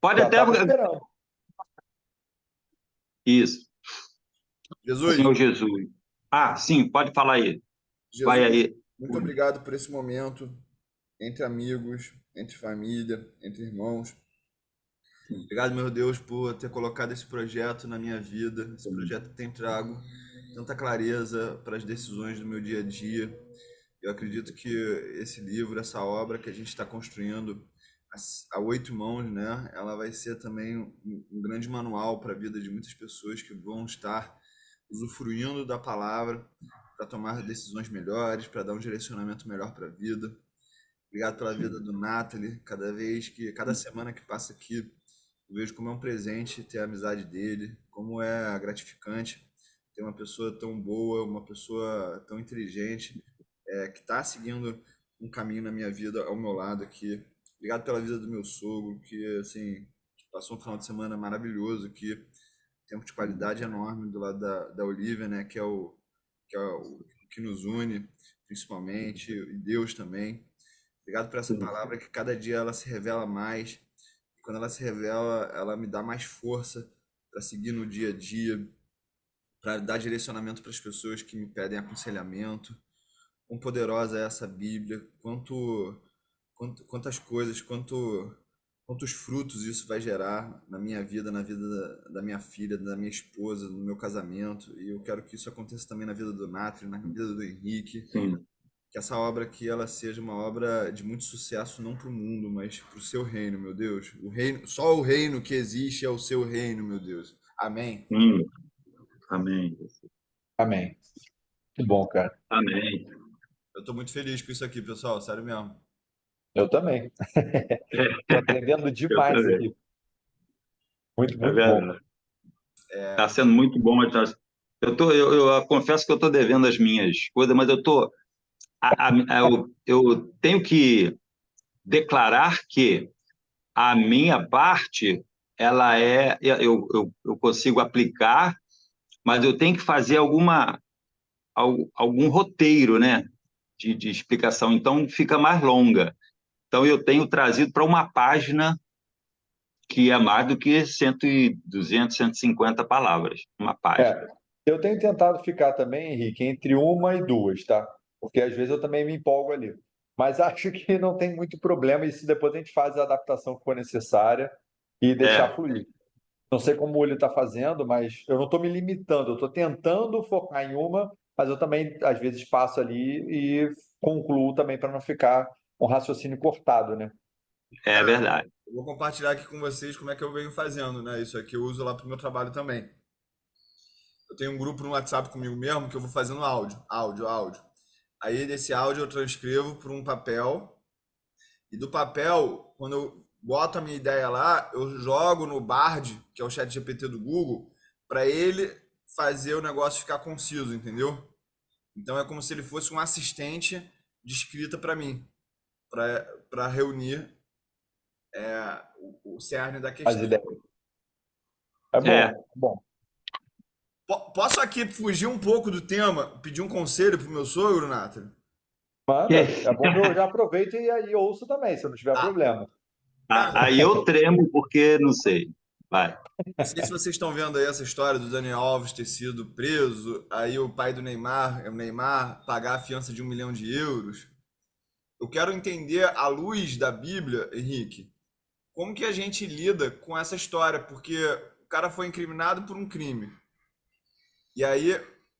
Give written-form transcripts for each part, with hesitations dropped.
Pode Já até. estava esperando. Isso, Jesus, Senhor Jesus. Ah, sim, pode falar aí. Vai Jesus, aí. muito obrigado por esse momento entre amigos, entre família, entre irmãos. Obrigado, meu Deus, por ter colocado esse projeto na minha vida. Esse projeto tem trago tanta clareza para as decisões do meu dia a dia. Eu acredito que esse livro, essa obra que a gente está construindo a 8 mãos, né? Ela vai ser também um grande manual para a vida de muitas pessoas que vão estar usufruindo da palavra para tomar decisões melhores, para dar um direcionamento melhor para a vida. Obrigado pela vida do Nathalie. Cada semana que passa aqui, eu vejo como é um presente ter a amizade dele, como é gratificante ter uma pessoa tão boa, uma pessoa tão inteligente, que está seguindo um caminho na minha vida ao meu lado aqui. Obrigado pela vida do meu sogro, que assim passou um final de semana maravilhoso aqui, tempo de qualidade enorme do lado da Olivia, né, que é o que nos une, principalmente, e Deus também. Obrigado por essa palavra que cada dia ela se revela mais. E quando ela se revela, ela me dá mais força para seguir no dia a dia, para dar direcionamento para as pessoas que me pedem aconselhamento. Quão poderosa é essa Bíblia, quantas coisas, quantos frutos isso vai gerar na minha vida, na vida da minha filha, da minha esposa, no meu casamento. E eu quero que isso aconteça também na vida do Nathan, na vida do Henrique. Sim. Que essa obra aqui ela seja uma obra de muito sucesso, não para o mundo, mas para o seu reino, meu Deus. O reino, só o reino que existe é o seu reino, meu Deus. Amém. Amém. Amém. Que bom, cara. Amém. Eu estou muito feliz com isso aqui, pessoal, sério mesmo. Eu também. Estou aprendendo Eu demais também. aqui. Muito, É muito bom. verdade. Está sendo muito bom. Eu confesso que eu estou devendo as minhas coisas, mas eu tenho que declarar que a minha parte, ela eu consigo aplicar, mas eu tenho que fazer algum roteiro, né, de explicação, então fica mais longa. Então eu tenho trazido para uma página que é mais do que 200, 150 palavras, uma página. É, eu tenho tentado ficar também, Henrique, entre uma e duas, tá? Porque às vezes eu também me empolgo ali. Mas acho que não tem muito problema e se depois a gente faz a adaptação que for necessária e deixar É, fluir. Não sei como ele está fazendo, mas eu não estou me limitando. Eu estou tentando focar em uma, mas eu também, às vezes, passo ali e concluo também para não ficar um raciocínio cortado, né? é verdade. Eu vou compartilhar aqui com vocês como é que eu venho fazendo, né? Isso aqui eu uso lá para o meu trabalho também. Eu tenho um grupo no WhatsApp comigo mesmo que eu vou fazendo áudio. Aí desse áudio eu transcrevo para um papel. E do papel, quando eu boto a minha ideia lá, eu jogo no Bard, que é o chat GPT do Google, para ele fazer o negócio ficar conciso, entendeu? Então é como se ele fosse um assistente de escrita para mim, para reunir o cerne da As questão. ideias. É É, bom, é bom. Posso aqui fugir um pouco do tema, pedir um conselho pro meu sogro, Nathan? Manda. É bom que eu já aproveito e aí ouço também, se não tiver Ah, problema. cara, aí eu tremo porque não sei. Vai. não sei se vocês estão vendo aí essa história do Daniel Alves ter sido preso, aí o pai do Neymar, o Neymar, pagar a fiança de 1 milhão de euros. Eu quero entender, à luz da Bíblia, Henrique, como que a gente lida com essa história, porque o cara foi incriminado por um crime. E aí,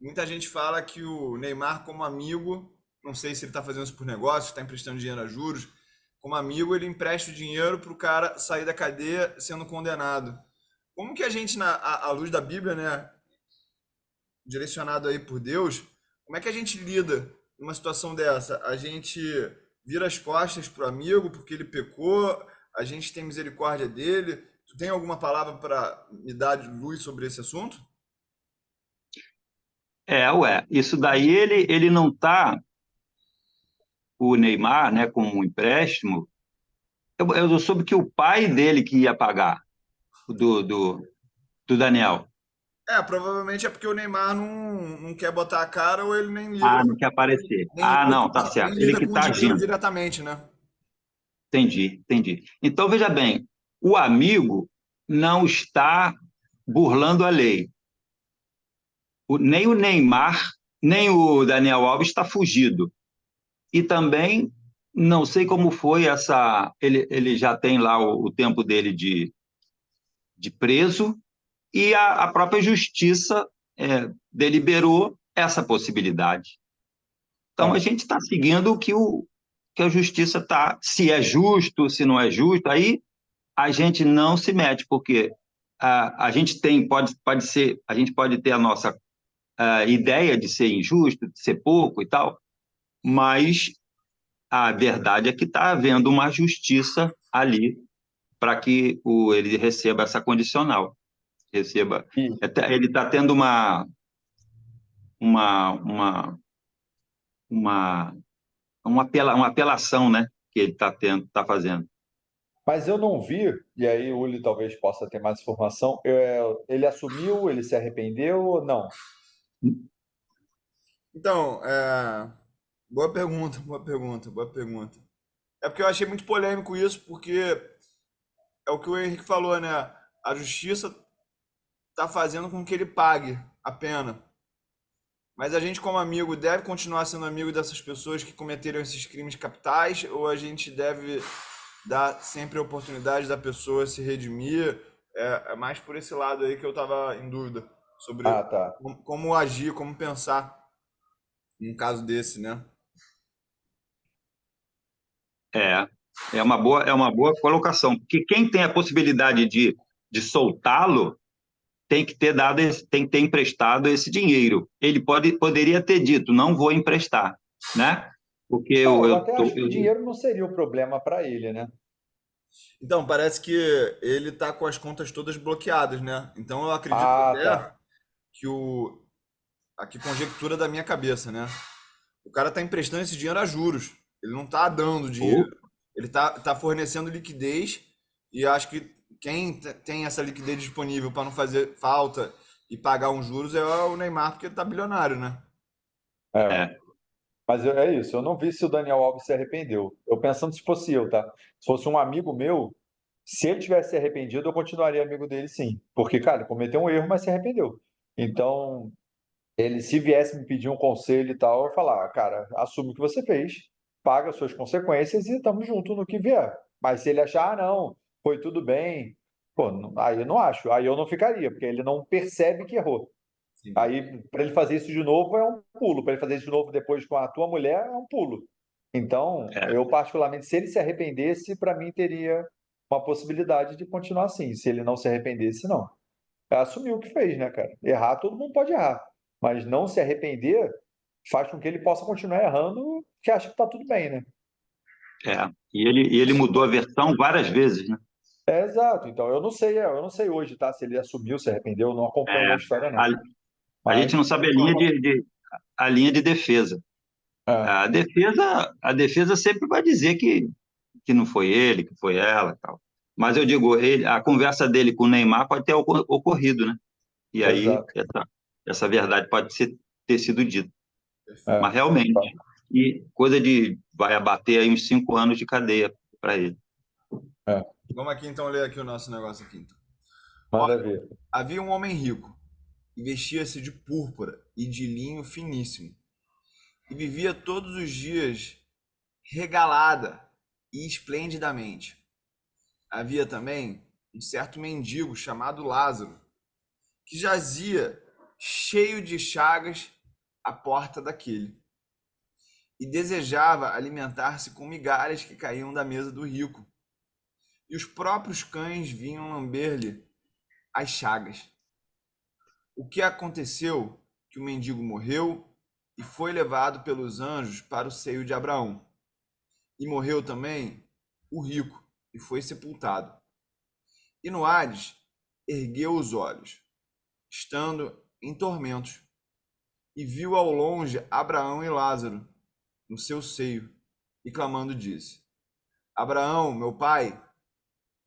muita gente fala que o Neymar, como amigo, não sei se ele está fazendo isso por negócio, está emprestando dinheiro a juros, como amigo, ele empresta o dinheiro para o cara sair da cadeia sendo condenado. Como que a gente, à luz da Bíblia, né, direcionado aí por Deus, como é que a gente lida numa situação dessa? A gente vira as costas pro amigo porque ele pecou, a gente tem misericórdia dele. Tu tem alguma palavra para me dar de luz sobre esse assunto? Isso daí ele não está, o Neymar, né, com um empréstimo. Eu soube que o pai dele que ia pagar, do Daniel. Provavelmente é porque o Neymar não quer botar a cara ou ele Ah, não quer aparecer. nem Ah, lida não, tá com, nem certo. Ele lida que com o está dinheiro agindo. diretamente, né? Entendi, entendi. Então, veja bem, o amigo não está burlando a lei. Nem o Neymar, nem o Daniel Alves está fugido. E também não sei como foi essa. Ele já tem lá o tempo dele de preso, e a própria justiça deliberou essa possibilidade. Então a É. gente está seguindo que a justiça está. Se é justo, se não é justo, aí a gente não se mete, porque a gente tem, pode ser, a gente pode ter a nossa ideia de ser injusto, de ser pouco e tal, mas a verdade é que está havendo uma justiça ali para que ele receba essa condicional, receba. E, Ele está tendo uma, uma, uma, uma apelação, né, que ele está fazendo. mas eu não vi, e aí o Uli talvez possa ter mais informação. Ele assumiu, ele se arrependeu ou não? Então, boa pergunta, boa pergunta, boa pergunta. É porque eu achei muito polêmico isso, porque é o que o Henrique falou, né? A justiça tá fazendo com que ele pague a pena. Mas a gente, como amigo, deve continuar sendo amigo dessas pessoas que cometeram esses crimes capitais, ou a gente deve dar sempre a oportunidade da pessoa se redimir? É mais por esse lado aí que eu tava em dúvida sobre Ah, tá. como agir, como pensar num caso desse, né? É, é uma boa colocação, porque quem tem a possibilidade de soltá-lo tem que ter dado, tem que ter emprestado esse dinheiro. Ele poderia ter dito, não vou emprestar, né? Porque É, eu, eu eu, até tô, acho que o eu dinheiro não seria o problema para ele, né? Então, parece que ele tá com as contas todas bloqueadas, né? Então eu acredito Ah, até tá. que aqui conjectura da minha cabeça, né? O cara tá emprestando esse dinheiro a juros. Ele não tá dando dinheiro. Ou- Ele tá fornecendo liquidez e acho que quem tem essa liquidez disponível para não fazer falta e pagar uns juros é o Neymar, porque ele tá bilionário, né? É. é, Mas é isso, eu não vi se o Daniel Alves se arrependeu. Eu pensando se fosse eu, tá? Se fosse um amigo meu, se ele tivesse se arrependido, eu continuaria amigo dele sim. Porque, cara, ele cometeu um erro, mas se arrependeu. Então, ele se viesse me pedir um conselho e tal, eu ia falar, cara, assume o que você fez, paga as suas consequências e estamos juntos no que vier. Mas se ele achar, ah, não, foi tudo bem, pô, aí eu não acho, aí eu não ficaria, porque ele não percebe que errou. Entendi. Aí, para ele fazer isso de novo, é um pulo. Para ele fazer isso de novo depois com a tua mulher, é um pulo. Então, é, eu particularmente, se ele se arrependesse, para mim teria uma possibilidade de continuar assim. Se ele não se arrependesse, não. É assumir o que fez, né, cara? Errar, todo mundo pode errar. Mas não se arrepender faz com que ele possa continuar errando, que acha que tá tudo bem, né? E ele mudou a versão várias vezes, né? É exato. Então, eu não sei hoje, tá? Se ele assumiu, se arrependeu, eu não acompanhei É, a história, não. a, a gente Mas, não sabe a linha de defesa. é, A defesa sempre vai dizer que não foi ele, que foi ela, tal. Mas eu digo, a conversa dele com o Neymar pode ter ocorrido, né? E aí exato. essa verdade pode ter sido dita. É. Mas realmente, e coisa vai abater aí uns 5 anos de cadeia para ele. É. Vamos aqui então ler aqui o nosso negócio aqui, então. Manda ver. Havia um homem rico e vestia-se de púrpura e de linho finíssimo e vivia todos os dias regalada e esplendidamente. Havia também um certo mendigo chamado Lázaro, que jazia cheio de chagas à porta daquele, e desejava alimentar-se com migalhas que caíam da mesa do rico. E os próprios cães vinham lamber-lhe as chagas. O que aconteceu? Que o mendigo morreu e foi levado pelos anjos para o seio de Abraão. E morreu também o rico e foi sepultado. E no Hades ergueu os olhos, estando em tormentos, e viu ao longe Abraão e Lázaro no seu seio, e clamando disse: Abraão, meu pai,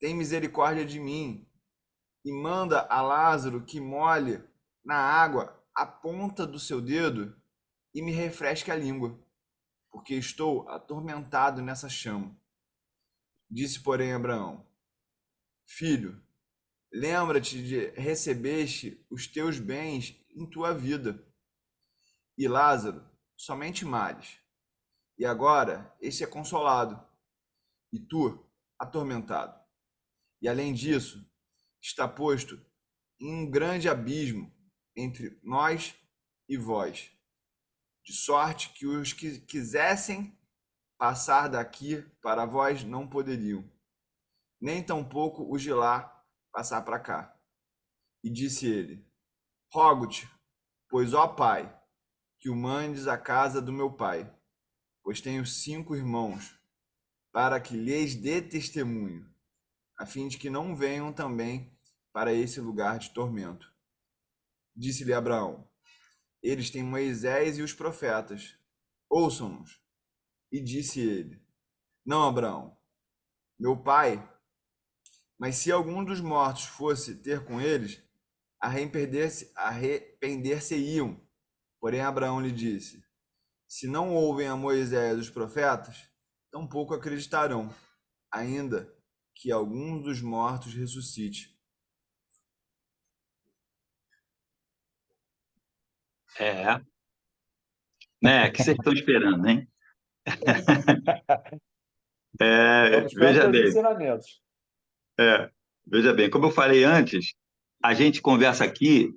tem misericórdia de mim, e manda a Lázaro que molhe na água a ponta do seu dedo e me refresque a língua, porque estou atormentado nessa chama. Disse, porém, Abraão: Filho, lembra-te de recebeste os teus bens em tua vida, e Lázaro somente males. E agora este é consolado, e tu atormentado. E além disso, está posto em um grande abismo entre nós e vós, de sorte que os que quisessem passar daqui para vós não poderiam, nem tampouco os de lá passar para cá. E disse ele: Rogo-te, pois, ó Pai, que o mandes à casa do meu pai, pois tenho 5 irmãos, para que lhes dê testemunho, a fim de que não venham também para esse lugar de tormento. Disse-lhe Abraão: Eles têm Moisés e os profetas, ouçam-nos. E disse ele: Não, Abraão, meu pai, mas se algum dos mortos fosse ter com eles, arrepender-se-iam. Porém Abraão lhe disse: Se não ouvem a Moisés e os profetas, tampouco acreditarão, ainda que algum dos mortos ressuscite. É, né? O que vocês estão esperando, hein? Estamos esperando Veja teus bem, ensinamentos. veja bem, como eu falei antes, a gente conversa aqui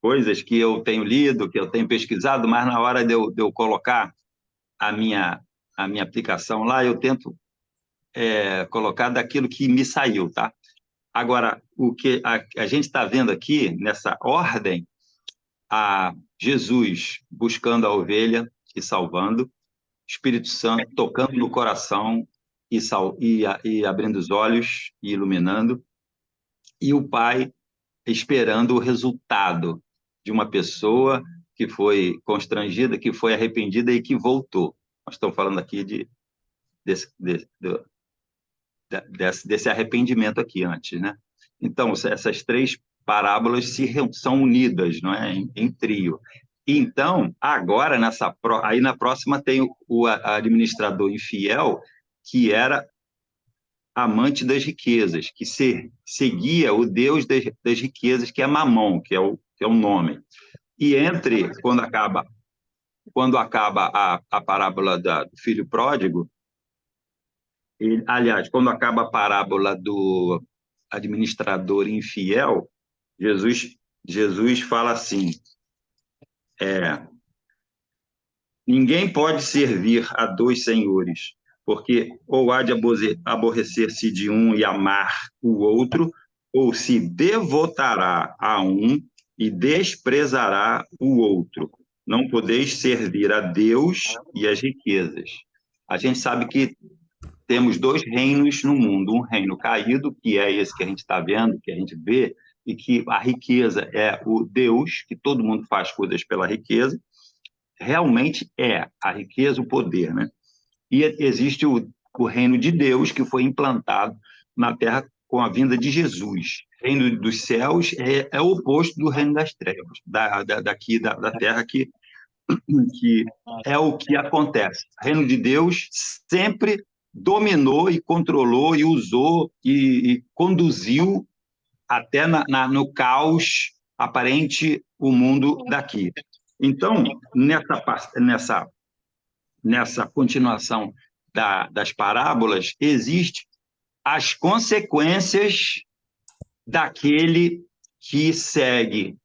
coisas que eu tenho lido, que eu tenho pesquisado, mas na hora de eu colocar a minha aplicação lá, eu tento colocar daquilo que me saiu, tá? Agora, o que a gente está vendo aqui, nessa ordem, a Jesus buscando a ovelha e salvando, Espírito Santo tocando no coração e abrindo os olhos e iluminando, e o Pai esperando o resultado de uma pessoa que foi constrangida, que foi arrependida e que voltou. Nós estamos falando aqui desse, desse arrependimento aqui antes, né? Então, essas três parábolas são unidas, não é? Em trio. Então, agora, aí na próxima tem o administrador infiel, que era amante das riquezas, que seguia o Deus das riquezas, que é Mamon, que é o nome. E quando acaba a parábola do filho pródigo, aliás, quando acaba a parábola do administrador infiel, Jesus fala assim: é, ninguém pode servir a dois senhores, porque ou há de aborrecer-se de um e amar o outro, ou se devotará a um e desprezará o outro. Não podeis servir a Deus e às riquezas. A gente sabe que temos dois reinos no mundo, um reino caído, que é esse que a gente está vendo, que a gente vê, e que a riqueza é o Deus, que todo mundo faz coisas pela riqueza, realmente é a riqueza, o poder, né? E existe o reino de Deus, que foi implantado na Terra com a vinda de Jesus. O reino dos céus é o oposto do reino das trevas, daqui da Terra, que é o que acontece. O reino de Deus sempre dominou e controlou e usou e conduziu até no caos aparente o mundo daqui. Então, nessa continuação das parábolas, existe as consequências daquele que segue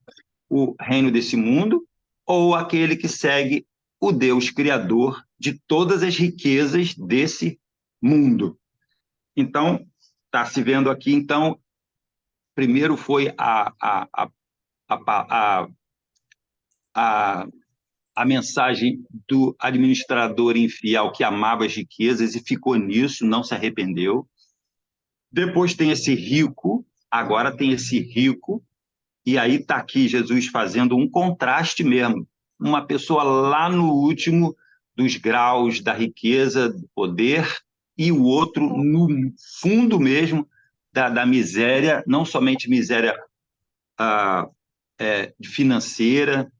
o reino desse mundo ou aquele que segue o Deus criador de todas as riquezas desse mundo. Então, está se vendo aqui, então, primeiro foi a mensagem do administrador infiel que amava as riquezas e ficou nisso, não se arrependeu. Depois tem esse rico, agora tem esse rico, e aí está aqui Jesus fazendo um contraste mesmo. Uma pessoa lá no último dos graus da riqueza, do poder, e o outro no fundo mesmo da miséria, não somente miséria financeira,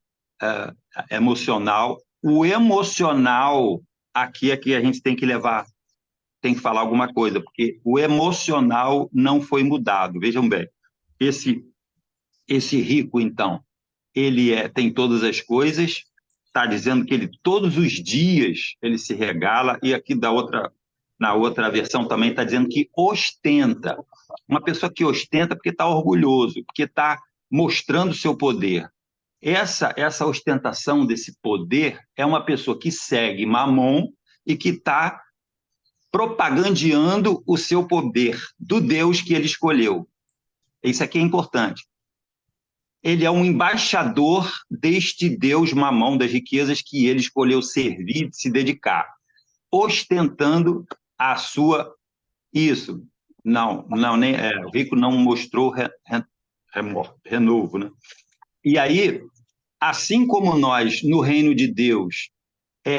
emocional. O emocional aqui é que a gente tem que levar tem que falar alguma coisa, porque o emocional não foi mudado. Vejam bem, esse rico, então, tem todas as coisas, está dizendo que ele todos os dias ele se regala, e aqui na outra versão também está dizendo que ostenta. Uma pessoa que ostenta porque está orgulhoso, porque está mostrando seu poder. Essa ostentação desse poder é uma pessoa que segue Mamon e que está propagandeando o seu poder do Deus que ele escolheu. Isso aqui é importante. Ele é um embaixador deste Deus Mamon, das riquezas que ele escolheu servir, se dedicar, ostentando a sua... Isso. Não, nem o rico não mostrou renovo, né? E aí, assim como nós, no reino de Deus,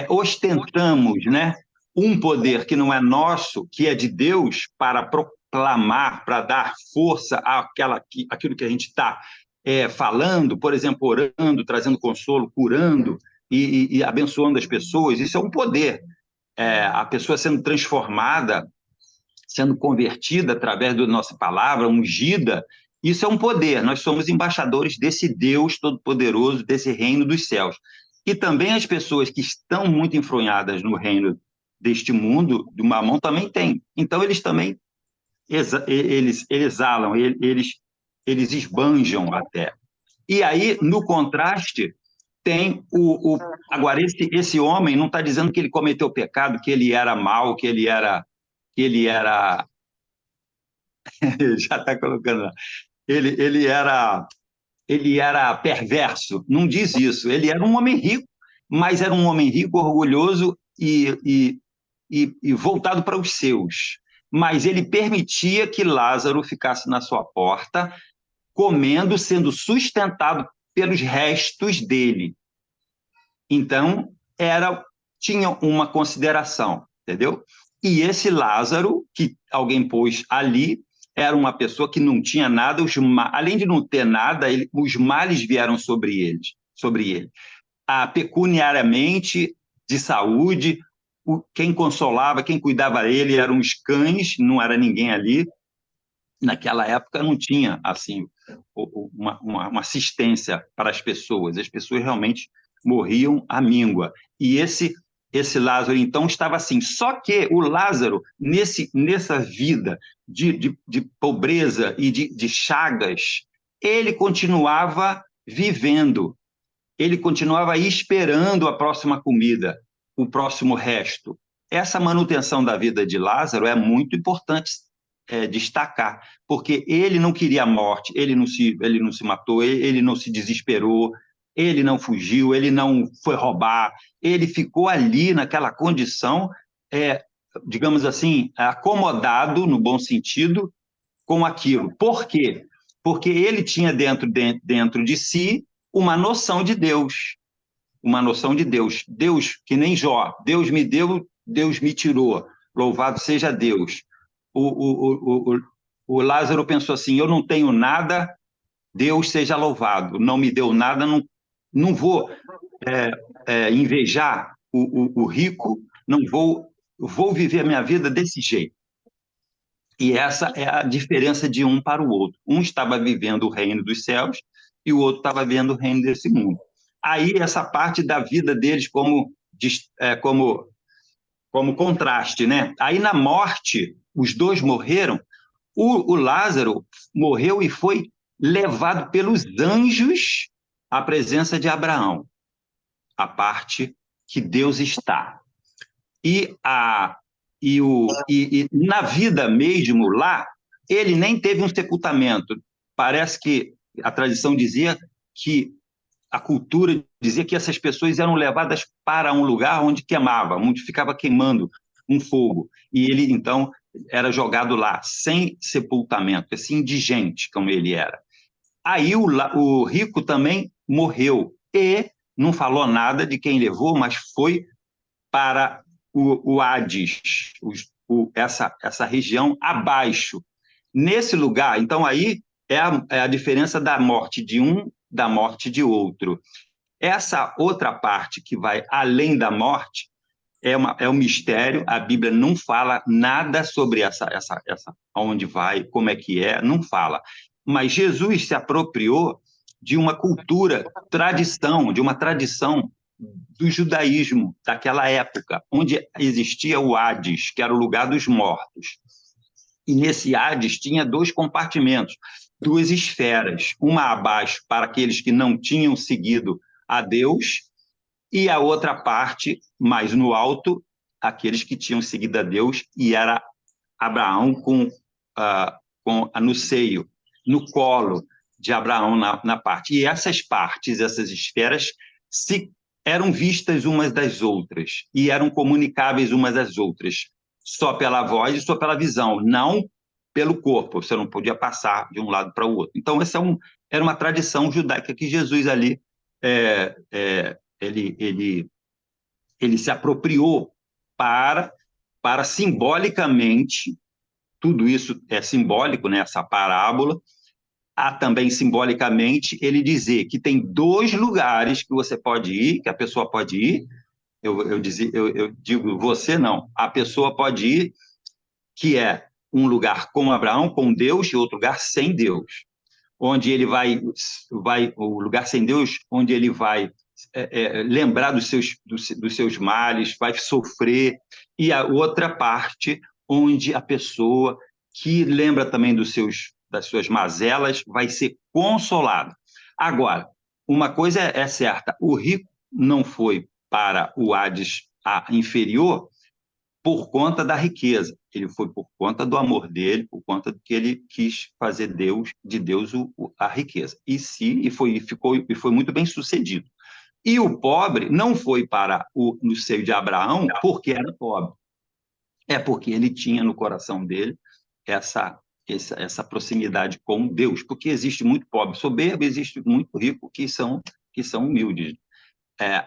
ostentamos, né, um poder que não é nosso, que é de Deus, para proclamar, para dar força àquilo que a gente está falando, por exemplo, orando, trazendo consolo, curando e abençoando as pessoas, isso é um poder. A pessoa sendo transformada, sendo convertida através da nossa palavra, ungida, isso é um poder. Nós somos embaixadores desse Deus Todo-Poderoso, desse reino dos céus. E também as pessoas que estão muito enfronhadas no reino deste mundo, do Mamon, também têm. Então, eles também eles exalam, eles esbanjam até. E aí, no contraste, tem agora, esse homem não está dizendo que ele cometeu pecado, que ele era mau, que ele era já está colocando lá. Ele era perverso, não diz isso. Ele era um homem rico, mas era um homem rico, orgulhoso e voltado para os seus. Mas ele permitia que Lázaro ficasse na sua porta, comendo, sendo sustentado pelos restos dele. Então, tinha uma consideração, entendeu? E esse Lázaro, que alguém pôs ali, era uma pessoa que não tinha nada, além de não ter nada, os males vieram sobre ele. Pecuniariamente, de saúde, quem consolava, quem cuidava dele eram os cães, não era ninguém ali. Naquela época não tinha assim uma assistência para as pessoas realmente morriam à míngua. E esse Lázaro, então, estava assim. Só que o Lázaro, nessa vida de pobreza e de chagas, ele continuava vivendo, ele continuava esperando a próxima comida, o próximo resto. Essa manutenção da vida de Lázaro é muito importante destacar, porque ele não queria a morte, ele não se matou, ele não se desesperou, ele não fugiu, ele não foi roubar, ele ficou ali naquela condição, digamos assim, acomodado, no bom sentido, com aquilo. Por quê? Porque ele tinha dentro de si uma noção de Deus, Deus que nem Jó, Deus me deu, Deus me tirou, louvado seja Deus. O Lázaro pensou assim, eu não tenho nada, Deus seja louvado, não me deu nada, não vou invejar o rico, não vou viver a minha vida desse jeito. E essa é a diferença de um para o outro. Um estava vivendo o reino dos céus e o outro estava vivendo o reino desse mundo. Aí essa parte da vida deles como contraste, né? Aí na morte, os dois morreram, o Lázaro morreu e foi levado pelos anjos à presença de Abraão, a parte que Deus está. E na vida mesmo lá, ele nem teve um sepultamento. Parece que a tradição dizia que a cultura dizia que essas pessoas eram levadas para um lugar onde queimava, onde ficava queimando um fogo. E ele, então, era jogado lá, sem sepultamento, assim, indigente como ele era. Aí o rico também morreu e não falou nada de quem levou, mas foi para o Hades, essa região abaixo. Nesse lugar, então, aí é a diferença da morte de um, da morte de outro. Essa outra parte que vai além da morte é um mistério, a Bíblia não fala nada sobre onde vai, como é que é, não fala. Mas Jesus se apropriou de uma cultura, tradição, de uma tradição do judaísmo daquela época, onde existia o Hades, que era o lugar dos mortos. E nesse Hades tinha 2 compartimentos, 2 esferas, uma abaixo para aqueles que não tinham seguido a Deus, e a outra parte, mais no alto, aqueles que tinham seguido a Deus, e era Abraão no seio, no colo de Abraão na parte. E essas partes, essas esferas, eram vistas umas das outras, e eram comunicáveis umas das outras, só pela voz e só pela visão, não pelo corpo, você não podia passar de um lado para o outro. Então, essa era uma tradição judaica que Jesus ali ele se apropriou para simbolicamente, tudo isso é simbólico, né, essa parábola, há também simbolicamente ele dizer que tem 2 lugares que você pode ir, que a pessoa pode ir, eu digo você não, a pessoa pode ir, que é um lugar com Abraão, com Deus, e outro lugar sem Deus, onde ele vai o lugar sem Deus, onde ele vai lembrar dos seus males, vai sofrer, e a outra parte, onde a pessoa que lembra também das suas mazelas vai ser consolada. Agora, uma coisa é certa, o rico não foi para o Hades inferior por conta da riqueza, ele foi por conta do amor dele, por conta do que ele quis fazer de Deus a riqueza. E foi muito bem sucedido. E o pobre não foi no seio de Abraão porque era pobre. É porque ele tinha no coração dele essa proximidade com Deus. Porque existe muito pobre soberbo, existe muito rico que são humildes.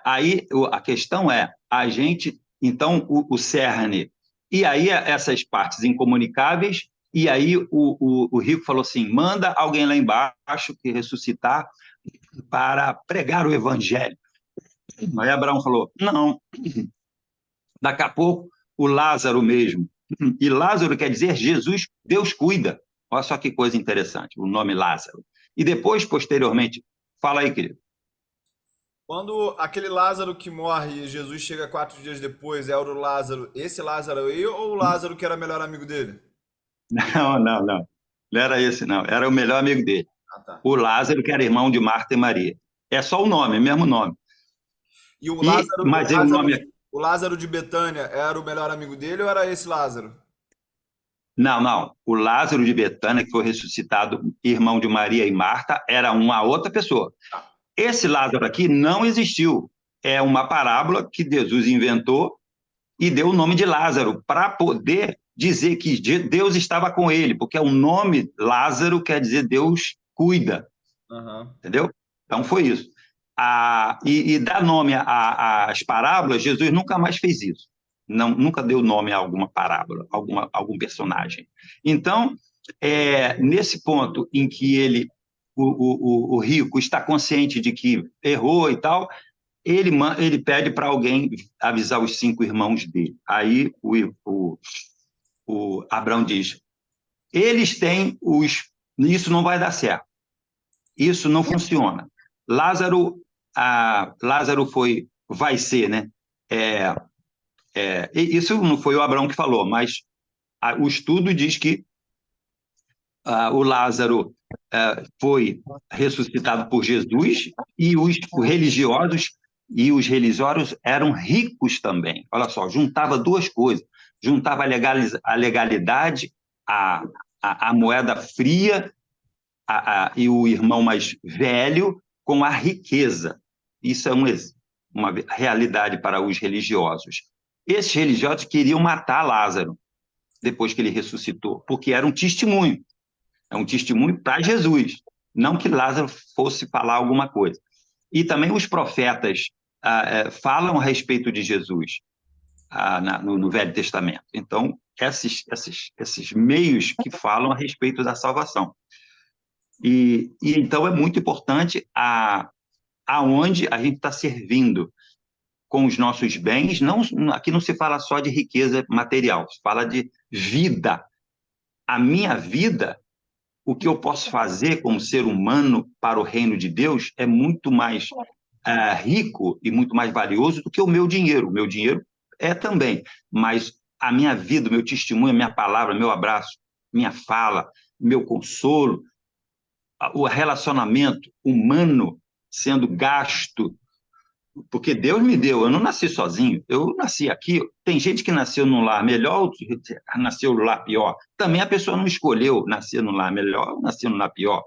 Aí a questão é, a gente, então, o cerne, e aí essas partes incomunicáveis, e aí o rico falou assim, manda alguém lá embaixo que ressuscitar para pregar o evangelho. Aí Abraão falou, não, daqui a pouco o Lázaro mesmo, e Lázaro quer dizer Jesus, Deus cuida. Olha só que coisa interessante, o nome Lázaro. E depois, posteriormente, fala aí, querido. Quando aquele Lázaro que morre e Jesus chega 4 dias depois, é o Lázaro, esse Lázaro aí ou o Lázaro que era melhor amigo dele? Não. Não era esse, não. Era o melhor amigo dele. Ah, tá. O Lázaro, que era irmão de Marta e Maria. É só o nome, mesmo nome. E Mas o nome... o Lázaro de Betânia era o melhor amigo dele ou era esse Lázaro? Não. O Lázaro de Betânia, que foi ressuscitado, irmão de Maria e Marta, era uma outra pessoa. Esse Lázaro aqui não existiu. É uma parábola que Jesus inventou e deu o nome de Lázaro para poder dizer que Deus estava com ele, porque o nome Lázaro quer dizer Deus cuida. Entendeu? Então foi isso. E dar nome às parábolas, Jesus nunca mais fez isso. Nunca deu nome a alguma parábola, algum personagem. Então, nesse ponto em que o rico está consciente de que errou e tal, ele pede para alguém avisar os 5 irmãos dele. Aí o Abraão diz, eles têm isso não vai dar certo. Isso não funciona. Lázaro vai ser, né? Isso não foi o Abraão que falou, mas o estudo diz que o Lázaro foi ressuscitado por Jesus e os religiosos eram ricos também. Olha só, juntava 2 coisas. Juntava a legalidade, a moeda fria e o irmão mais velho com a riqueza. Isso é uma realidade para os religiosos. Esses religiosos queriam matar Lázaro depois que ele ressuscitou, porque era um testemunho. É um testemunho para Jesus, não que Lázaro fosse falar alguma coisa. E também os profetas falam a respeito de Jesus no Velho Testamento. Então, esses meios que falam a respeito da salvação. E então é muito importante aonde a gente está servindo. com os nossos bens, não, aqui não se fala só de riqueza material, se fala de vida. A minha vida, o que eu posso fazer como ser humano para o reino de Deus é muito mais rico e muito mais valioso do que o meu dinheiro. O meu dinheiro é também, mas a minha vida, o meu testemunho, a minha palavra, meu abraço, minha fala, meu consolo, o relacionamento humano sendo gasto, porque Deus me deu, eu não nasci sozinho, eu nasci aqui. Tem gente que nasceu num lar melhor, nasceu no lar pior. Também a pessoa não escolheu nascer no lar melhor, nascer no lar pior.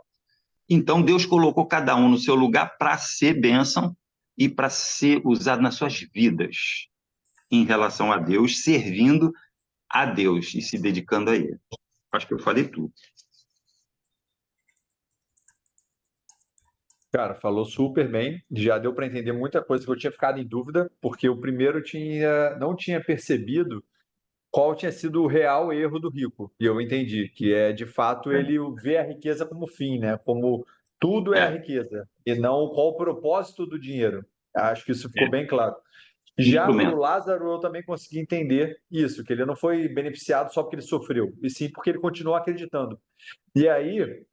Então Deus colocou cada um no seu lugar para ser bênção e para ser usado nas suas vidas em relação a Deus, servindo a Deus e se dedicando a Ele. Acho que eu falei tudo. Cara, falou super bem. Já deu para entender muita coisa que eu tinha ficado em dúvida, porque o primeiro não tinha percebido qual tinha sido o real erro do rico. E eu entendi que é, de fato, ele vê a riqueza como fim, né? Como tudo é a É, riqueza, e não qual o propósito do dinheiro. Acho que isso ficou é, bem claro. Já para o instrumento. Lázaro, eu também consegui entender isso, que ele não foi beneficiado só porque ele sofreu, e sim porque ele continuou acreditando. E aí,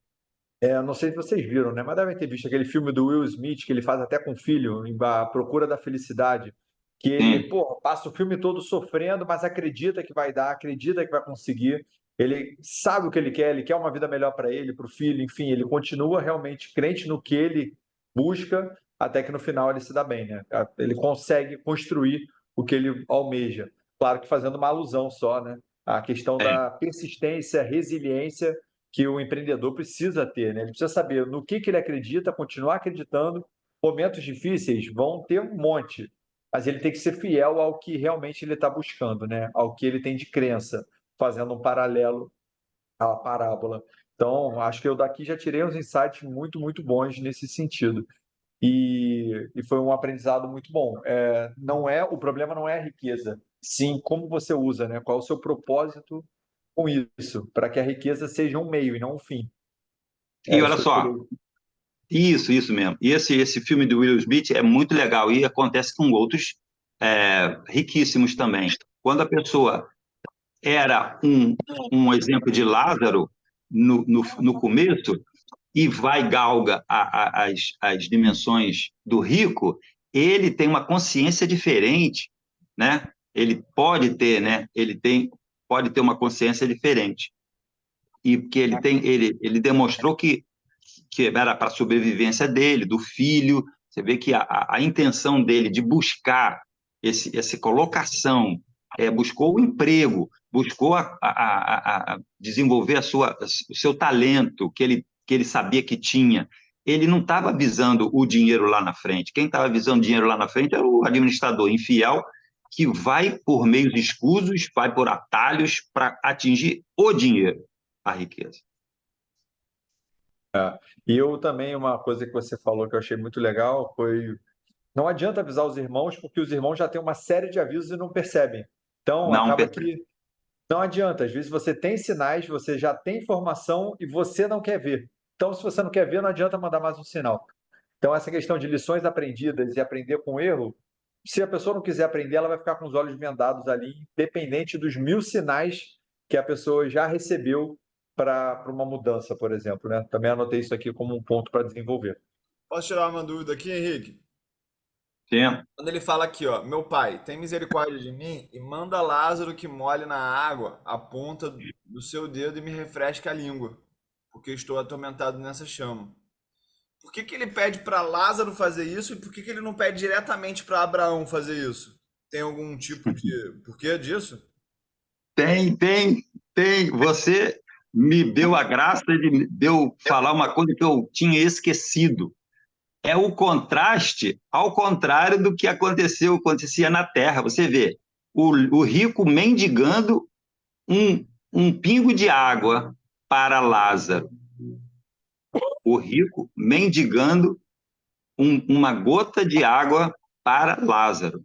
não sei se vocês viram, né? Mas devem ter visto aquele filme do Will Smith, que ele faz até com o filho, em A Procura da Felicidade, que ele, Sim. pô, passa o filme todo sofrendo, mas acredita que vai dar, acredita que vai conseguir. Ele sabe o que ele quer uma vida melhor para ele, para o filho, enfim, ele continua realmente crente no que ele busca, até que no final ele se dá bem, né? Ele consegue construir o que ele almeja. Claro que fazendo uma alusão só, né? A questão É. da persistência, resiliência que o empreendedor precisa ter, né? Ele precisa saber no que ele acredita, continuar acreditando. Momentos difíceis vão ter um monte, mas ele tem que ser fiel ao que realmente ele está buscando, né? Ao que ele tem de crença, fazendo um paralelo à parábola. Então, acho que eu daqui já tirei uns insights muito, muito bons nesse sentido. E foi um aprendizado muito bom. O problema não é a riqueza, sim como você usa, né? Qual é o seu propósito com isso, para que a riqueza seja um meio e não um fim. E É isso olha que eu tirei. só, isso mesmo. E esse filme do Will Smith é muito legal e acontece com outros riquíssimos também. Quando a pessoa era um exemplo de Lázaro no começo e vai galga as dimensões do rico, ele tem uma consciência diferente, né? Ele pode ter, né? Pode ter uma consciência diferente e que ele demonstrou que era para a sobrevivência dele, do filho. Você vê que a intenção dele de buscar essa colocação, buscou o emprego, buscou desenvolver o seu talento, que ele sabia que tinha. Ele não estava visando o dinheiro lá na frente. Quem estava visando o dinheiro lá na frente era o administrador infiel, que vai por meios escusos, vai por atalhos para atingir o dinheiro, a riqueza. E eu também, uma coisa que você falou que eu achei muito legal foi: não adianta avisar os irmãos, porque os irmãos já têm uma série de avisos e não percebem. Então, Não acaba percebe. que não adianta. Às vezes você tem sinais, você já tem informação e você não quer ver. Então, se você não quer ver, não adianta mandar mais um sinal. Então, essa questão de lições aprendidas e aprender com erro, se a pessoa não quiser aprender, ela vai ficar com os olhos vendados ali, independente dos 1000 sinais que a pessoa já recebeu para uma mudança, por exemplo, né? Também anotei isso aqui como um ponto para desenvolver. Posso tirar uma dúvida aqui, Henrique? Sim. Quando ele fala aqui, ó, meu pai, tem misericórdia de mim e manda Lázaro que molhe na água a ponta do seu dedo e me refresque a língua, porque estou atormentado nessa chama. Por que que ele pede para Lázaro fazer isso e por que que ele não pede diretamente para Abraão fazer isso? Tem algum tipo de porquê disso? Tem. Você me deu a graça de me deu falar uma coisa que eu tinha esquecido. É o contraste ao contrário do que acontecia na Terra. Você vê o rico mendigando um pingo de água para Lázaro. O rico mendigando uma gota de água para Lázaro.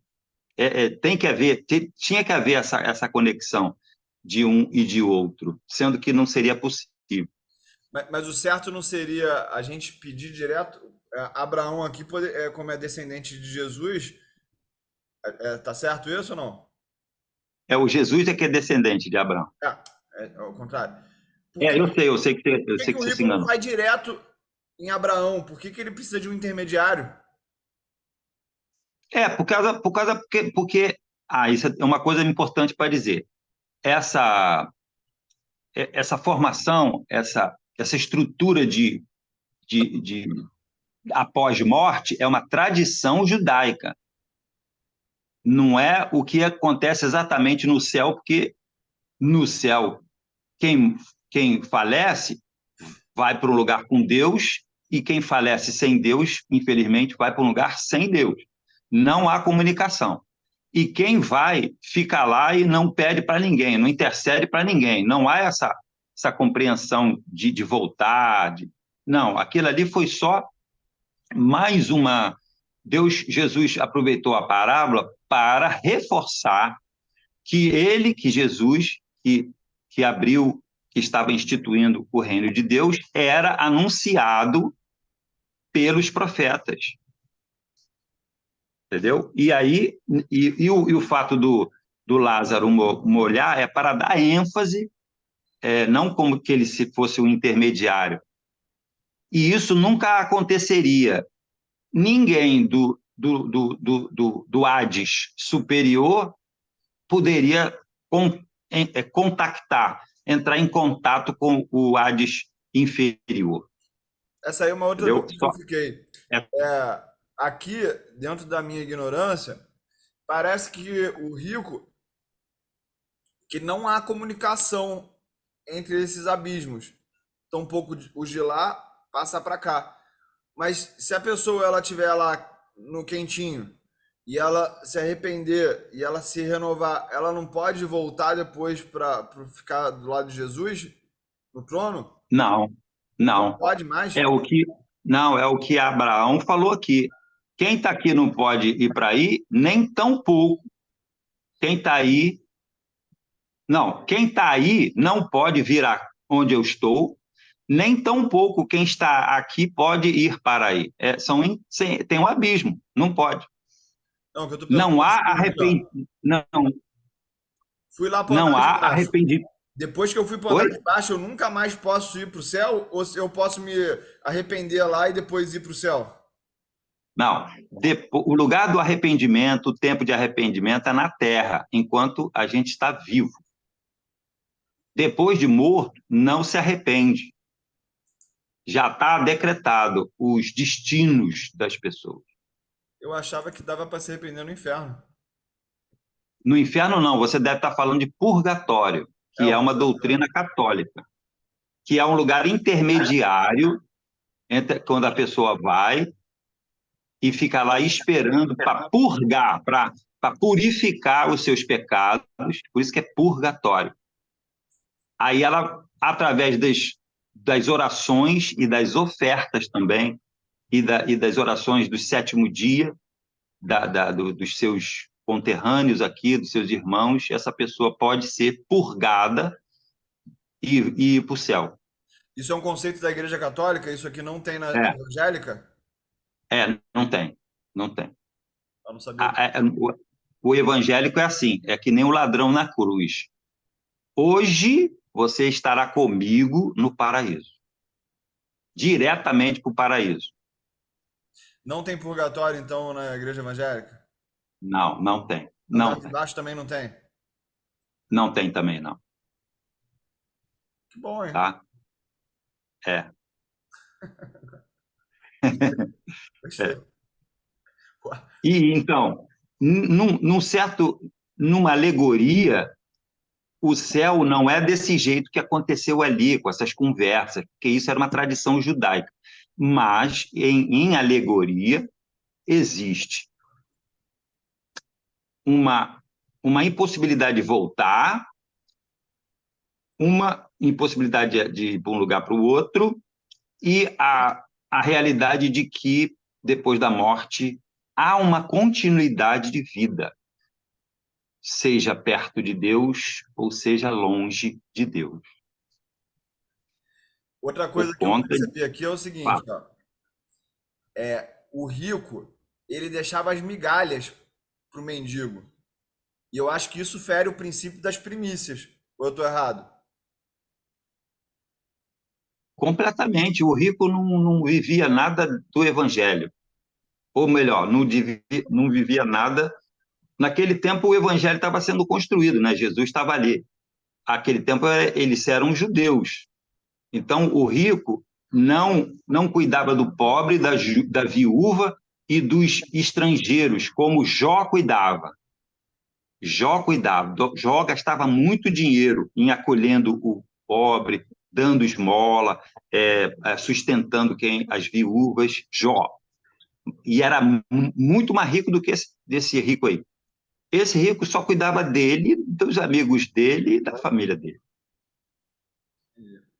Tem que haver, tinha que haver essa conexão de um e de outro, sendo que não seria possível. Mas o certo não seria a gente pedir direto Abraão aqui, como é descendente de Jesus, Tá certo isso ou não? O Jesus é que é descendente de Abraão. É ao contrário. Eu sei Por que que o você se rico não enganou. vai direto em Abraão? Por que ele precisa de um intermediário? Isso é uma coisa importante para dizer. Essa formação, essa estrutura de após morte é uma tradição judaica. Não é o que acontece exatamente no céu, porque no céu quem falece vai para um lugar com Deus e quem falece sem Deus, infelizmente, vai para um lugar sem Deus. Não há comunicação. E quem vai, fica lá e não pede para ninguém, não intercede para ninguém. Não há essa compreensão de voltar. Não, aquilo ali foi só mais uma. Jesus aproveitou a parábola para reforçar que Jesus, que abriu, que estava instituindo o reino de Deus, era anunciado pelos profetas. Entendeu? E aí, o fato do Lázaro molhar é para dar ênfase, não como que ele se fosse um intermediário. E isso nunca aconteceria. Ninguém do Hades superior poderia contactar, entrar em contato com o Hades inferior. Essa aí é uma outra Entendeu? dúvida que eu fiquei. Aqui, dentro da minha ignorância, parece que o rico, que não há comunicação entre esses abismos. Tampouco os de lá passa para cá. Mas se a pessoa ela tiver lá no quentinho e ela se arrepender e ela se renovar, ela não pode voltar depois para ficar do lado de Jesus no trono? Não, Não não. pode mais? É o que Abraão falou aqui. Quem está aqui não pode ir para aí, nem tão pouco. Quem está aí. Não, quem está aí não pode vir onde eu estou, nem tão pouco quem está aqui pode ir para aí. Tem um abismo, não pode. Não, que eu tô Não pensando é o há seguinte, ó. não, Fui lá para o não andar de há baixo. arrependimento. Depois que eu fui para o andar Oi? de baixo, eu nunca mais posso ir para o céu? Ou se eu posso me arrepender lá e depois ir para o céu? Não. O lugar do arrependimento, o tempo de arrependimento é na terra, enquanto a gente está vivo. Depois de morto, não se arrepende. Já está decretado os destinos das pessoas. Eu achava que dava para se arrepender no inferno. No inferno, não, você deve estar falando de purgatório, que é O uma purgatório. doutrina católica, que é um lugar intermediário entre quando a pessoa vai e fica lá esperando para purgar, para purificar os seus pecados, por isso que é purgatório. Aí ela, através das orações e das ofertas também, e das orações do sétimo dia, dos seus conterrâneos aqui, dos seus irmãos, essa pessoa pode ser purgada e ir para o céu. Isso é um conceito da Igreja Católica? Isso aqui não tem na É, evangélica? não tem, não tem. Eu não sabia disso. O evangélico é assim, é que nem o ladrão na cruz. Hoje você estará comigo no paraíso, diretamente para o paraíso. Não tem purgatório, então, na Igreja Evangélica? Não, não tem, Andar não de tem, baixo também não tem? não tem também não, Que bom, hein? tá? É, Gostei. é. E então, numa alegoria, o céu não é desse jeito que aconteceu ali, com essas conversas, porque isso era uma tradição judaica. Mas, em alegoria, existe uma impossibilidade de voltar, uma impossibilidade de ir de um lugar para o outro, e a realidade de que, depois da morte, há uma continuidade de vida, seja perto de Deus ou seja longe de Deus. Outra Por coisa que eu conta percebi aqui é o seguinte, ó. O rico, ele deixava as migalhas para o mendigo. E eu acho que isso fere o princípio das primícias. Ou eu estou errado? Completamente. O rico não vivia nada do evangelho. Ou melhor, não vivia nada. Naquele tempo, o evangelho estava sendo construído, né? Jesus estava ali. Aquele tempo, eles eram judeus. Então, o rico não cuidava do pobre, da viúva e dos estrangeiros, como Jó cuidava. Jó gastava muito dinheiro em acolhendo o pobre, dando esmola, sustentando as viúvas. Jó. E era muito mais rico do que desse rico aí. Esse rico só cuidava dele, dos amigos dele e da família dele.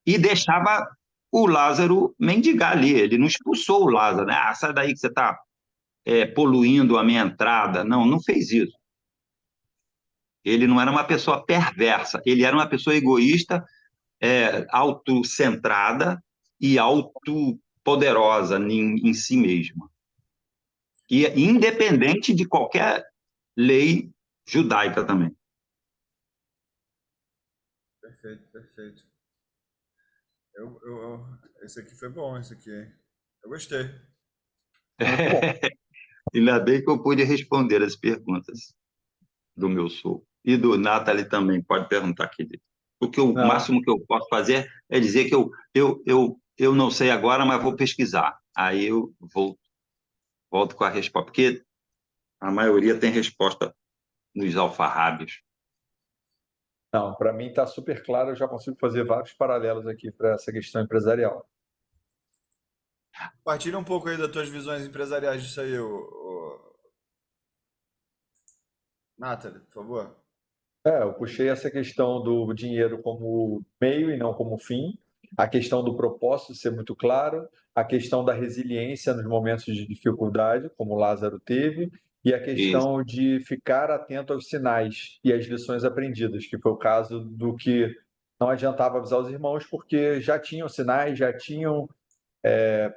E deixava o Lázaro mendigar ali. Ele não expulsou o Lázaro, né? Ah, sai daí que você está poluindo a minha entrada. Não fez isso. Ele não era uma pessoa perversa, ele era uma pessoa egoísta, autocentrada e autopoderosa em si mesma. E independente de qualquer lei judaica também. Perfeito, perfeito. Esse aqui foi bom, esse aqui. Eu gostei. Ainda bem que eu pude responder as perguntas do meu sogro. E do Nathalie também, pode perguntar, querido. Porque o máximo que eu posso fazer é dizer que eu não sei agora, mas vou pesquisar. Aí eu volto com a resposta, porque a maioria tem resposta nos alfarrábios. Não, para mim está super claro, eu já consigo fazer vários paralelos aqui para essa questão empresarial. Partilha um pouco aí das tuas visões empresariais disso aí, Nathalie, por favor. Eu puxei essa questão do dinheiro como meio e não como fim, a questão do propósito ser muito claro, a questão da resiliência nos momentos de dificuldade, como Lázaro teve, e a Isso. questão de ficar atento aos sinais e às lições aprendidas, que foi o caso do que não adiantava avisar os irmãos, porque já tinham sinais, já tinham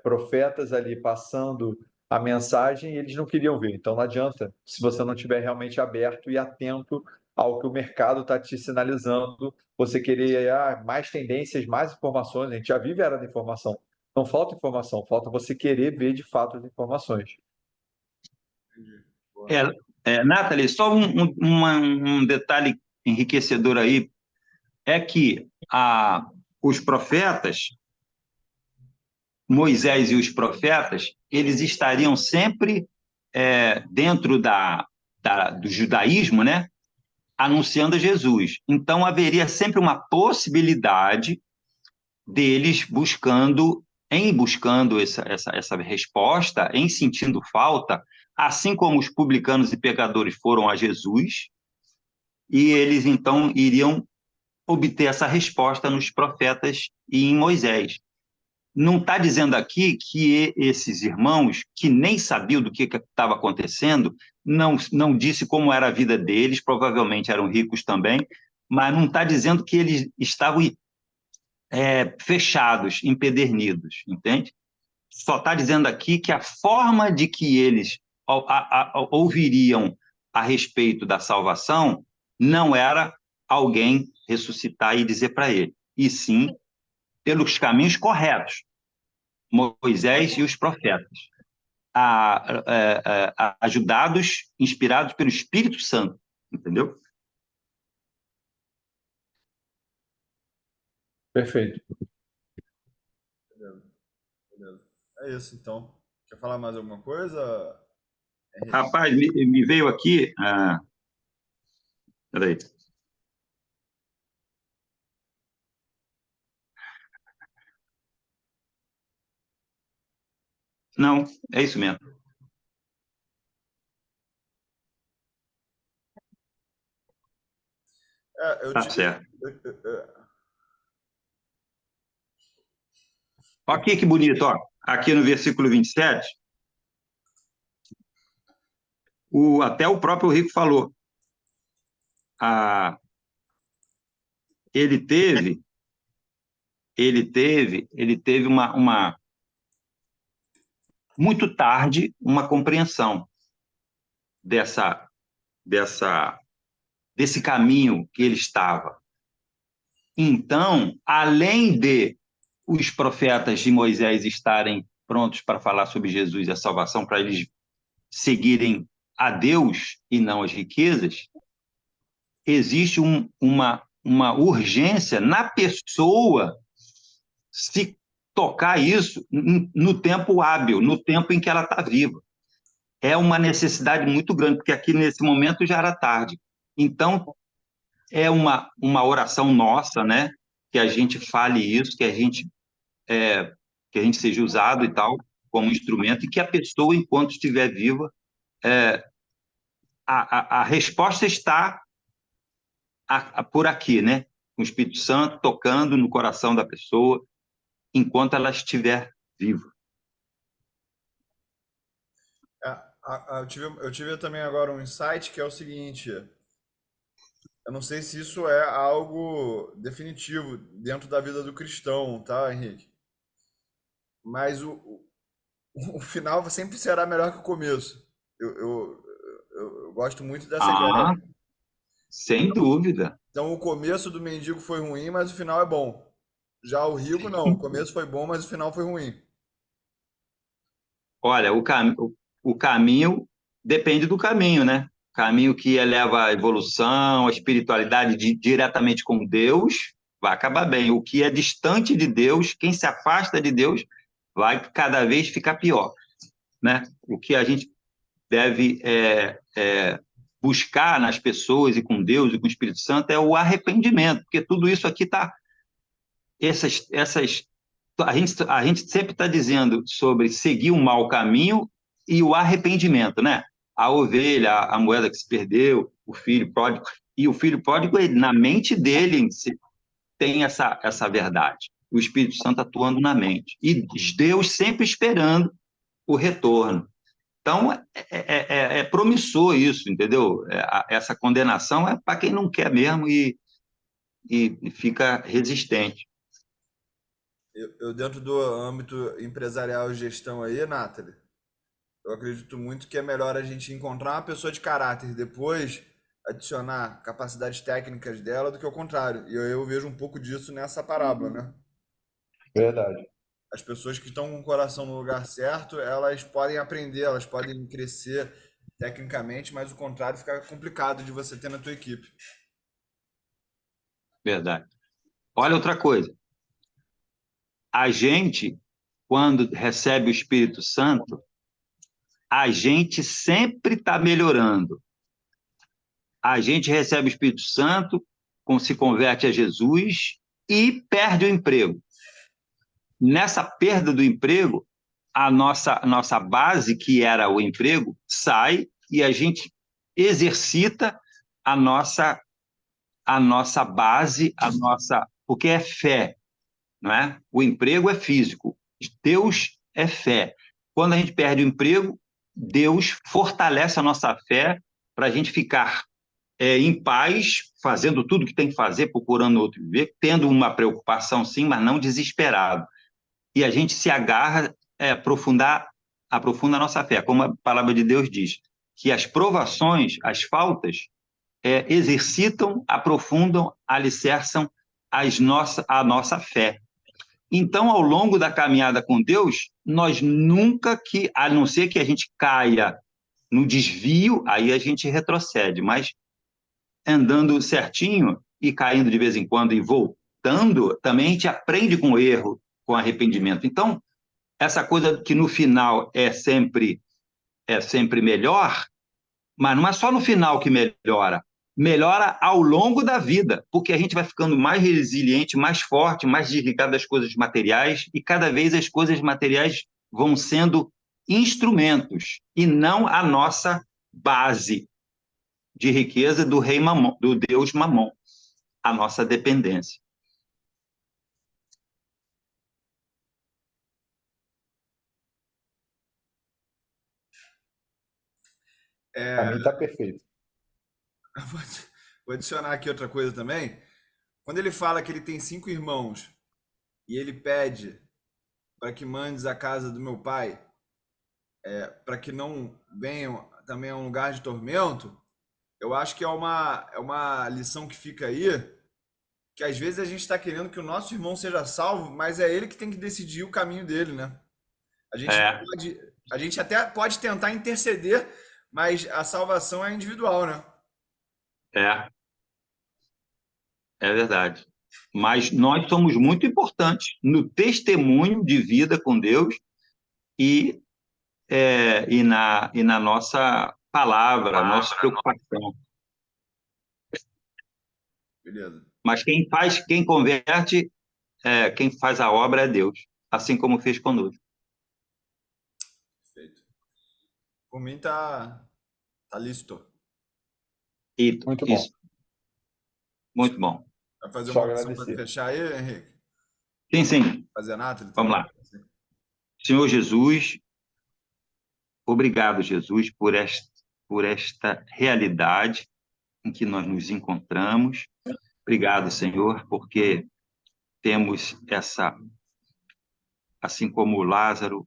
profetas ali passando a mensagem e eles não queriam ver. Então não adianta se você não estiver realmente aberto e atento ao que o mercado está te sinalizando, você querer mais tendências, mais informações. A gente já vive a era da informação. Não falta informação, falta você querer ver de fato as informações. Nathalie, só um detalhe enriquecedor aí, é que os profetas, Moisés e os profetas, eles estariam sempre dentro do judaísmo, né, anunciando Jesus. Então, haveria sempre uma possibilidade deles buscando essa resposta, em sentindo falta, assim como os publicanos e pecadores foram a Jesus, e eles então iriam obter essa resposta nos profetas e em Moisés. Não está dizendo aqui que esses irmãos, que nem sabiam do que estava acontecendo, não disse como era a vida deles, provavelmente eram ricos também, mas não está dizendo que eles estavam fechados, empedernidos, entende? Só está dizendo aqui que a forma de que eles ouviriam a respeito da salvação não era alguém ressuscitar e dizer para ele, e sim pelos caminhos corretos, Moisés e os profetas, ajudados, inspirados pelo Espírito Santo, entendeu? Perfeito. Beleza. É isso, então. Quer falar mais alguma coisa? Rapaz, me veio aqui. Peraí. Não, é isso mesmo. Tá certo. Aqui que bonito, ó. Aqui no versículo 27, até o próprio Rico falou. Ele teve uma muito tarde uma compreensão desse caminho que ele estava. Então, além de os profetas de Moisés estarem prontos para falar sobre Jesus e a salvação, para eles seguirem a Deus e não as riquezas, existe uma urgência na pessoa se tocar isso no tempo hábil, no tempo em que ela está viva. É uma necessidade muito grande, porque aqui nesse momento já era tarde. Então, é uma oração nossa, né? Que a gente fale isso, que a gente seja usado e tal, como instrumento, e que a pessoa, enquanto estiver viva, a resposta está por aqui, né? Com o Espírito Santo tocando no coração da pessoa, enquanto ela estiver viva. Eu tive também agora um insight que é o seguinte: eu não sei se isso é algo definitivo dentro da vida do cristão, tá, Henrique? Mas o final sempre será melhor que o começo. Eu gosto muito dessa ideia. Ah, sem dúvida. Então, o começo do mendigo foi ruim, mas o final é bom. Já o rico, não. O começo foi bom, mas o final foi ruim. Olha, o caminho depende do caminho, né? Caminho que eleva a evolução, a espiritualidade diretamente com Deus, vai acabar bem. O que é distante de Deus, quem se afasta de Deus, vai cada vez ficar pior, né? O que a gente deve buscar nas pessoas e com Deus e com o Espírito Santo é o arrependimento, porque tudo isso aqui está essas a gente sempre está dizendo sobre seguir um mau caminho e o arrependimento, né? A ovelha, a moeda que se perdeu, o filho pródigo. E o filho pródigo, na mente dele, tem essa verdade. O Espírito Santo atuando na mente. E Deus sempre esperando o retorno. Então, é promissor isso, entendeu? Essa condenação é para quem não quer mesmo e fica resistente. Eu, dentro do âmbito empresarial e gestão aí, Nathalie, eu acredito muito que é melhor a gente encontrar uma pessoa de caráter e depois adicionar capacidades técnicas dela do que o contrário. E eu vejo um pouco disso nessa parábola, né? Verdade. As pessoas que estão com o coração no lugar certo, elas podem aprender, elas podem crescer tecnicamente, mas o contrário fica complicado de você ter na tua equipe. Verdade. Olha outra coisa. A gente, quando recebe o Espírito Santo, a gente sempre está melhorando. A gente recebe o Espírito Santo, se converte a Jesus e perde o emprego. Nessa perda do emprego, a nossa base, que era o emprego, sai e a gente exercita a nossa base, porque é fé, não é? O emprego é físico, Deus é fé. Quando a gente perde o emprego, Deus fortalece a nossa fé para a gente ficar em paz, fazendo tudo que tem que fazer, procurando outro viver, tendo uma preocupação sim, mas não desesperado. E a gente se agarra, aprofunda a nossa fé, como a palavra de Deus diz, que as provações, as faltas, exercitam, aprofundam, alicerçam a nossa fé. Então, ao longo da caminhada com Deus, nós nunca a não ser que a gente caia no desvio, aí a gente retrocede, mas andando certinho e caindo de vez em quando e voltando, também a gente aprende com o erro, com arrependimento. Então, essa coisa que no final é sempre melhor, mas não é só no final que melhora ao longo da vida, porque a gente vai ficando mais resiliente, mais forte, mais desligado das coisas materiais, e cada vez as coisas materiais vão sendo instrumentos e não a nossa base de riqueza do rei Mamon, do Deus Mamon, a nossa dependência. Para mim está perfeito. Vou adicionar aqui outra coisa também. Quando ele fala que ele tem 5 irmãos e ele pede para que mandes a casa do meu pai, para que não venham também a um lugar de tormento, eu acho que é uma lição que fica aí, que às vezes a gente está querendo que o nosso irmão seja salvo, mas é ele que tem que decidir o caminho dele, né? A gente não É, pode, a gente até pode tentar interceder, mas a salvação é individual, né? é, é verdade. Mas nós somos muito importantes no testemunho de vida com Deus e, e na nossa palavra, nossa preocupação. Beleza. Mas quem converte, quem faz a obra é Deus, assim como fez conosco. Perfeito. Por mim tá listo. E Muito bom. isso, muito bom. Vai fazer Só uma oração para agradecer. fechar aí, Henrique? Sim, sim. Fazer nada, ele Vamos também. lá. Senhor Jesus, obrigado, Jesus, por esta realidade em que nós nos encontramos. Obrigado, Senhor, porque temos essa, assim como Lázaro,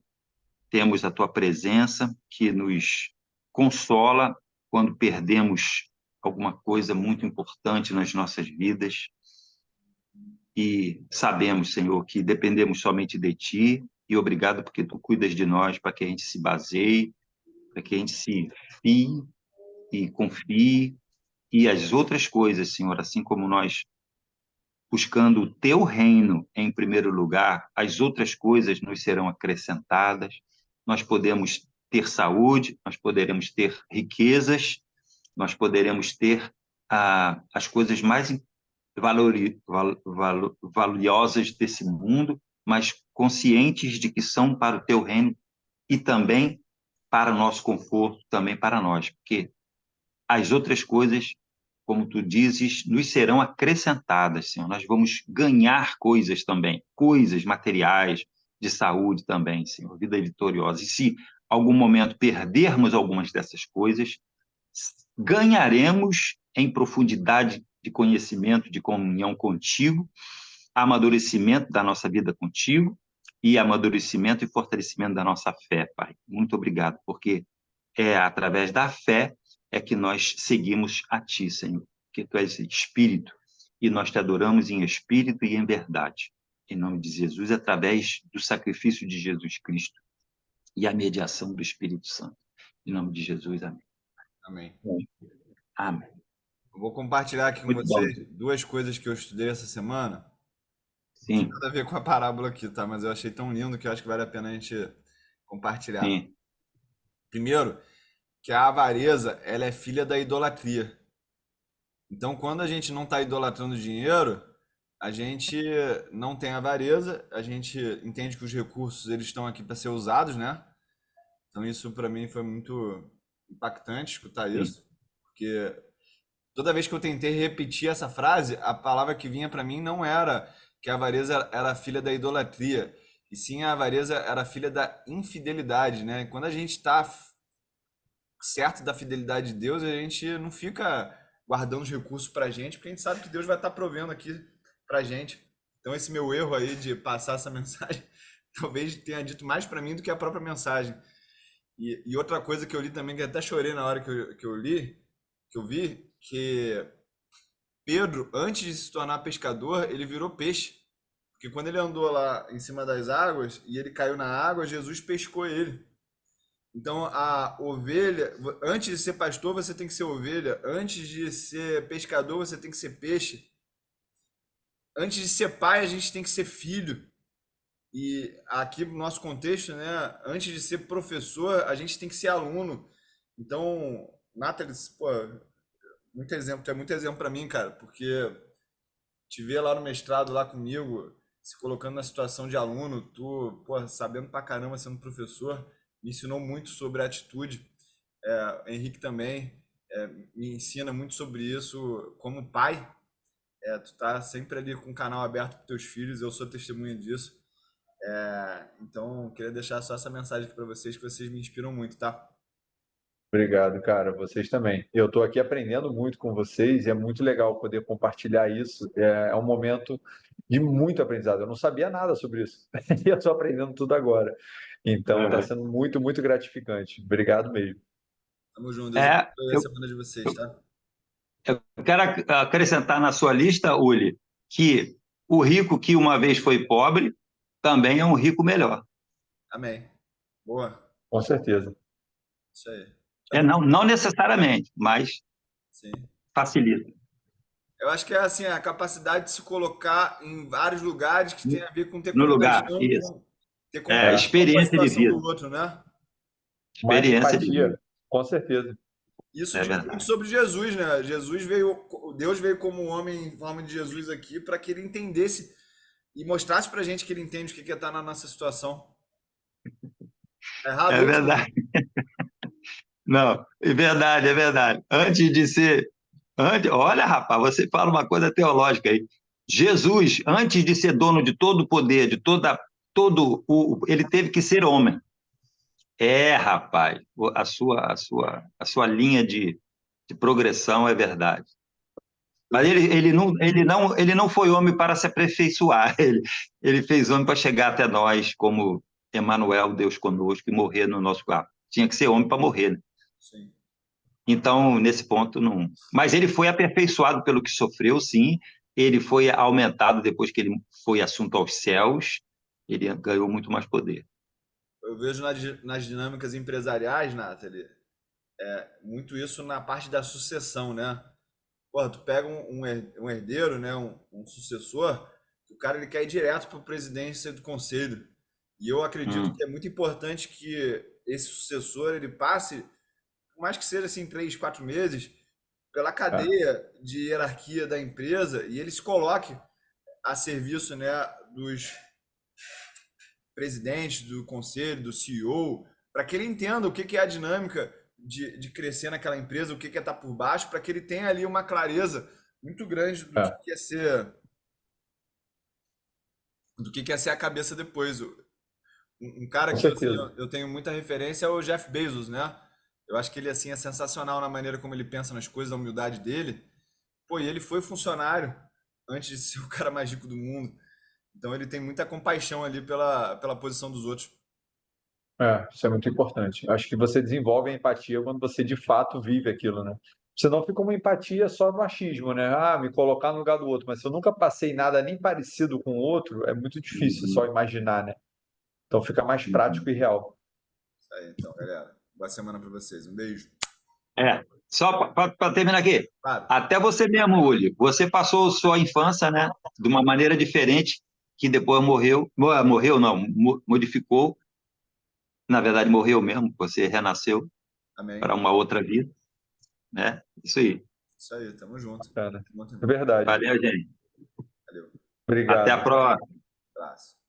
temos a tua presença que nos consola quando perdemos alguma coisa muito importante nas nossas vidas. E sabemos, Senhor, que dependemos somente de ti. E obrigado porque tu cuidas de nós para que a gente se baseie, para que a gente se fie e confie. E as outras coisas, Senhor, assim como nós buscando o teu reino em primeiro lugar, as outras coisas nos serão acrescentadas. Nós podemos ter saúde, nós poderemos ter riquezas, nós poderemos ter as coisas mais valiosas desse mundo, mas conscientes de que são para o teu reino e também para o nosso conforto, também para nós, porque as outras coisas, como tu dizes, nos serão acrescentadas, Senhor. Nós vamos ganhar coisas também, coisas materiais, de saúde também, Senhor, vida vitoriosa. E se algum momento perdermos algumas dessas coisas, ganharemos em profundidade de conhecimento, de comunhão contigo, amadurecimento da nossa vida contigo e amadurecimento e fortalecimento da nossa fé, Pai. Muito obrigado, porque é através da fé é que nós seguimos a Ti, Senhor, que Tu és Espírito e nós Te adoramos em Espírito e em verdade. Em nome de Jesus, através do sacrifício de Jesus Cristo e a mediação do Espírito Santo. Em nome de Jesus, amém. Amém. Amém. Eu vou compartilhar aqui com Muito bom. vocês duas coisas que eu estudei essa semana. Não tem Sim, nada a ver com a parábola aqui, tá? Mas eu achei tão lindo que eu acho que vale a pena a gente compartilhar. sim, Primeiro, que a avareza, ela é filha da idolatria. Então, quando a gente não está idolatrando dinheiro, a gente não tem avareza, a gente entende que os recursos eles estão aqui para ser usados, né? Então, isso para mim foi muito impactante escutar sim. isso, porque toda vez que eu tentei repetir essa frase, a palavra que vinha para mim não era que a avareza era filha da idolatria, e sim a avareza era filha da infidelidade, né? Quando a gente está certo da fidelidade de Deus, a gente não fica guardando os recursos para a gente, porque a gente sabe que Deus vai estar provendo aqui para a gente. Então, esse meu erro aí de passar essa mensagem, talvez tenha dito mais para mim do que a própria mensagem. E outra coisa que eu li também, que eu até chorei na hora que eu li, que eu vi, que Pedro, antes de se tornar pescador, ele virou peixe. Porque quando ele andou lá em cima das águas e ele caiu na água, Jesus pescou ele. Então, a ovelha, antes de ser pastor, você tem que ser ovelha. Antes de ser pescador, você tem que ser peixe. Antes de ser pai, a gente tem que ser filho. E aqui no nosso contexto, né, antes de ser professor, a gente tem que ser aluno. Então, Nathalie, pô, muito exemplo, tu é muito exemplo para mim, cara, porque te ver lá no mestrado, lá comigo, se colocando na situação de aluno, tu, pô, sabendo pra caramba sendo professor, me ensinou muito sobre atitude. Henrique também me ensina muito sobre isso como pai. Tu tá sempre ali com o canal aberto para teus filhos, eu sou testemunha disso. Então, queria deixar só essa mensagem aqui para vocês, que vocês me inspiram muito, tá? Obrigado, cara. Vocês também. Eu estou aqui aprendendo muito com vocês e é muito legal poder compartilhar isso. É um momento de muito aprendizado. Eu não sabia nada sobre isso e eu estou aprendendo tudo agora. Então, está Uhum. sendo muito, muito gratificante. Obrigado mesmo. Tamo junto, Deus É, abençoe a eu, semana de vocês, tá? Eu quero acrescentar na sua lista, Uli, que o rico que uma vez foi pobre também é um rico melhor. Amém. Boa. Com certeza. Isso aí. É, Tamo... não necessariamente, mas Sim. facilita. Eu acho que é assim, a capacidade de se colocar em vários lugares que tem a ver com ter No lugar, compaixão isso. ter É, compaixão com a Experiência de situação do vida. outro, né? mais Experiência de empatia, vida. com certeza. Isso É diz muito verdade. sobre Jesus, né? Jesus veio, Deus veio como homem em forma de Jesus aqui para que ele entendesse e mostrasse pra gente que ele entende o que é estar na nossa situação. É errado É isso? verdade. Não, é verdade, é verdade. Antes de ser. Olha, rapaz, você fala uma coisa teológica aí. Jesus, antes de ser dono de todo o poder, de ele teve que ser homem. É, rapaz, a sua linha de progressão é verdade. Eu Mas vi, ele não foi homem para se aperfeiçoar, ele fez homem para chegar até nós, como Emmanuel, Deus conosco, e morrer no nosso lugar. Tinha que ser homem para morrer, né? sim. Então, nesse ponto, não. Mas ele foi aperfeiçoado pelo que sofreu, sim. Ele foi aumentado depois que ele foi assunto aos céus. Ele ganhou muito mais poder. Eu vejo nas dinâmicas empresariais, Nathalie, muito isso na parte da sucessão, né? Porra, tu pega um herdeiro, né, um sucessor, o cara ele quer ir direto para a presidência do conselho. E eu acredito Hum, que é muito importante que esse sucessor ele passe, por mais que seja assim 3, 4 meses, pela É, cadeia de hierarquia da empresa e ele se coloque a serviço, né, dos presidentes, do conselho, do CEO, para que ele entenda o que é a dinâmica de crescer naquela empresa, o que é estar por baixo, para que ele tenha ali uma clareza muito grande é, do que é ser a cabeça depois. Um cara com que assim, certeza. eu tenho muita referência é o Jeff Bezos, né? Eu acho que ele assim é sensacional na maneira como ele pensa nas coisas, a humildade dele. Pô, e ele foi funcionário antes de ser o cara mais rico do mundo. Então ele tem muita compaixão ali pela posição dos outros. Isso é muito importante. Acho que você desenvolve a empatia quando você de fato vive aquilo, né? Senão fica uma empatia só no achismo, né? Ah, me colocar no lugar do outro. Mas se eu nunca passei nada nem parecido com o outro, é muito difícil só uhum, imaginar, né? Então fica mais uhum. prático e real. Isso aí, então, galera. Boa semana para vocês. Um beijo. Só para terminar aqui. Claro. Até você mesmo, Uli. Você passou sua infância, né, de uma maneira diferente, que depois morreu. Morreu, não, modificou. Na verdade, morreu mesmo. Você renasceu Amém. para uma outra vida, né? Isso aí. Isso aí, tamo junto. Bacana. Tamo junto, É irmão. verdade. Valeu, gente. Valeu. Até a Obrigado. próxima. Abraço.